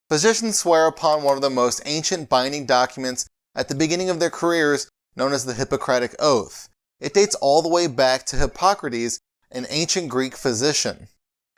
Physicians swear upon one of the most ancient binding documents at the beginning of their careers, known as the Hippocratic Oath. It dates all the way back to Hippocrates, an ancient Greek physician.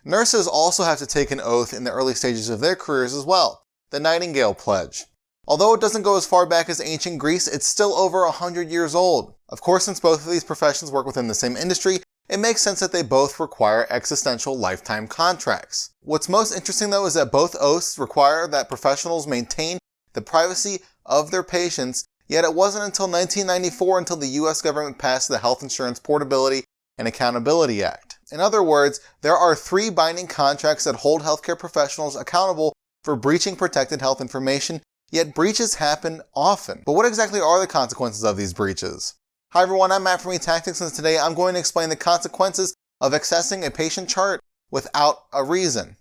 Nurses also have to take an oath in the early stages of their careers as well, the Nightingale Pledge. Although it doesn't go as far back as ancient Greece, it's still over 100 years old. Of course, since both of these professions work within the same industry, it makes sense that they both require existential lifetime contracts. What's most interesting though is that both oaths require that professionals maintain the privacy of their patients, yet it wasn't until 1994 until the US government passed the Health Insurance Portability and Accountability Act. In other words, there are 3 binding contracts that hold healthcare professionals accountable for breaching protected health information, yet breaches happen often. But what exactly are the consequences of these breaches? Hi everyone, I'm Matt from eTactics, and today I'm going to explain the consequences of accessing a patient chart without a reason.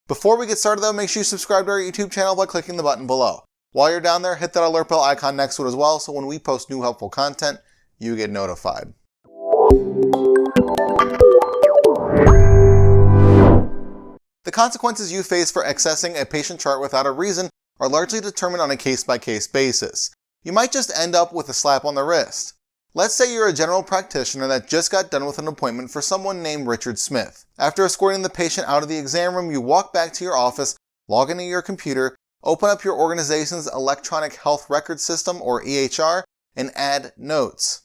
Before we get started though, make sure you subscribe to our YouTube channel by clicking the button below. While you're down there, hit that alert bell icon next to it as well, so when we post new helpful content, you get notified. The consequences you face for accessing a patient chart without a reason are largely determined on a case-by-case basis. You might just end up with a slap on the wrist. Let's say you're a general practitioner that just got done with an appointment for someone named Richard Smith. After escorting the patient out of the exam room, you walk back to your office, log into your computer, open up your organization's electronic health record system, or EHR, and add notes.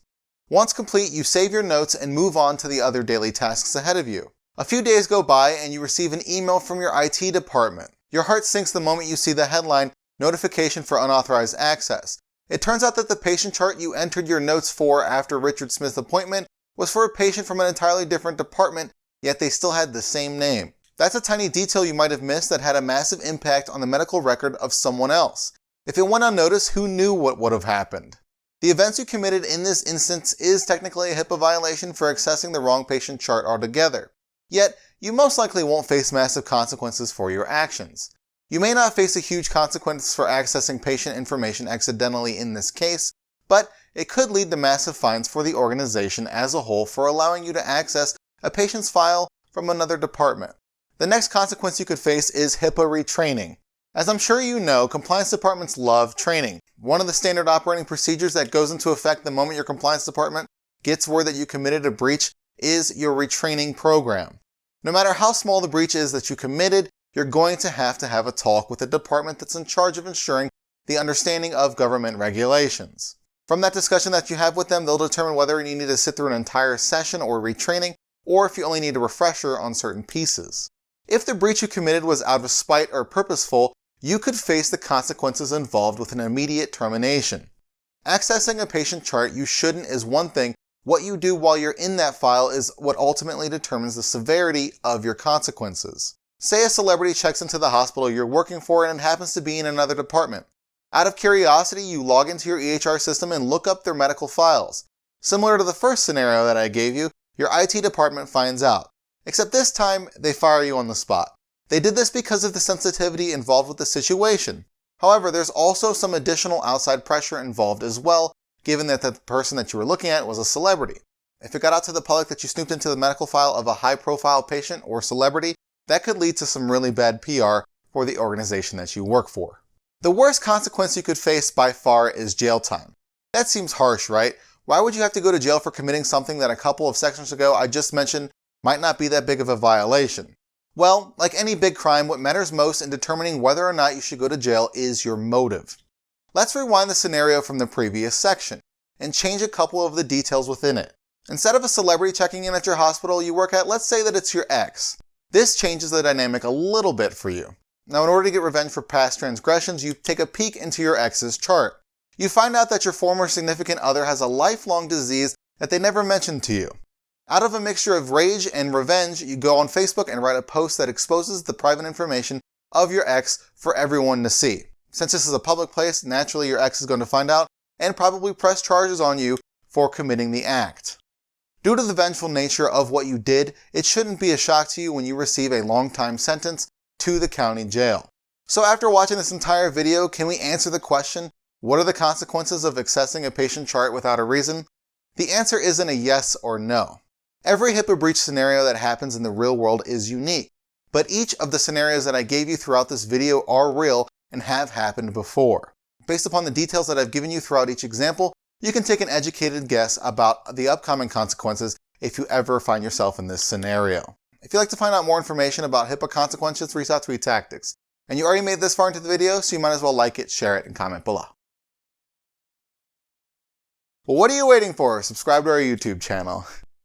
Once complete, you save your notes and move on to the other daily tasks ahead of you. A few days go by and you receive an email from your IT department. Your heart sinks the moment you see the headline, "Notification for Unauthorized Access." It turns out that the patient chart you entered your notes for after Richard Smith's appointment was for a patient from an entirely different department, yet they still had the same name. That's a tiny detail you might have missed that had a massive impact on the medical record of someone else. If it went unnoticed, who knew what would have happened? The offense you committed in this instance is technically a HIPAA violation for accessing the wrong patient chart altogether. Yet, you most likely won't face massive consequences for your actions. You may not face a huge consequence for accessing patient information accidentally in this case, but it could lead to massive fines for the organization as a whole for allowing you to access a patient's file from another department. The next consequence you could face is HIPAA retraining. As I'm sure you know, compliance departments love training. One of the standard operating procedures that goes into effect the moment your compliance department gets word that you committed a breach is your retraining program. No matter how small the breach is that you committed, you're going to have a talk with the department that's in charge of ensuring the understanding of government regulations. From that discussion that you have with them, they'll determine whether you need to sit through an entire session or retraining, or if you only need a refresher on certain pieces. If the breach you committed was out of spite or purposeful, you could face the consequences involved with an immediate termination. Accessing a patient chart you shouldn't is one thing. What you do while you're in that file is what ultimately determines the severity of your consequences. Say a celebrity checks into the hospital you're working for and it happens to be in another department. Out of curiosity, you log into your EHR system and look up their medical files. Similar to the first scenario that I gave you, your IT department finds out. Except this time, they fire you on the spot. They did this because of the sensitivity involved with the situation. However, there's also some additional outside pressure involved as well, given that the person that you were looking at was a celebrity. If it got out to the public that you snooped into the medical file of a high-profile patient or celebrity, that could lead to some really bad PR for the organization that you work for. The worst consequence you could face by far is jail time. That seems harsh, right? Why would you have to go to jail for committing something that a couple of sections ago I just mentioned might not be that big of a violation? Well, like any big crime, what matters most in determining whether or not you should go to jail is your motive. Let's rewind the scenario from the previous section and change a couple of the details within it. Instead of a celebrity checking in at your hospital you work at, let's say that it's your ex. This changes the dynamic a little bit for you. Now, in order to get revenge for past transgressions, you take a peek into your ex's chart. You find out that your former significant other has a lifelong disease that they never mentioned to you. Out of a mixture of rage and revenge, you go on Facebook and write a post that exposes the private information of your ex for everyone to see. Since this is a public place, naturally your ex is going to find out and probably press charges on you for committing the act. Due to the vengeful nature of what you did, it shouldn't be a shock to you when you receive a long-time sentence to the county jail. So after watching this entire video, can we answer the question, what are the consequences of accessing a patient chart without a reason? The answer isn't a yes or no. Every HIPAA breach scenario that happens in the real world is unique, but each of the scenarios that I gave you throughout this video are real and have happened before. Based upon the details that I've given you throughout each example, you can take an educated guess about the upcoming consequences if you ever find yourself in this scenario. If you'd like to find out more information about HIPAA consequences for Resort 3 tactics, and you already made this far into the video, so you might as well like it, share it, and comment below. Well, what are you waiting for? Subscribe to our YouTube channel.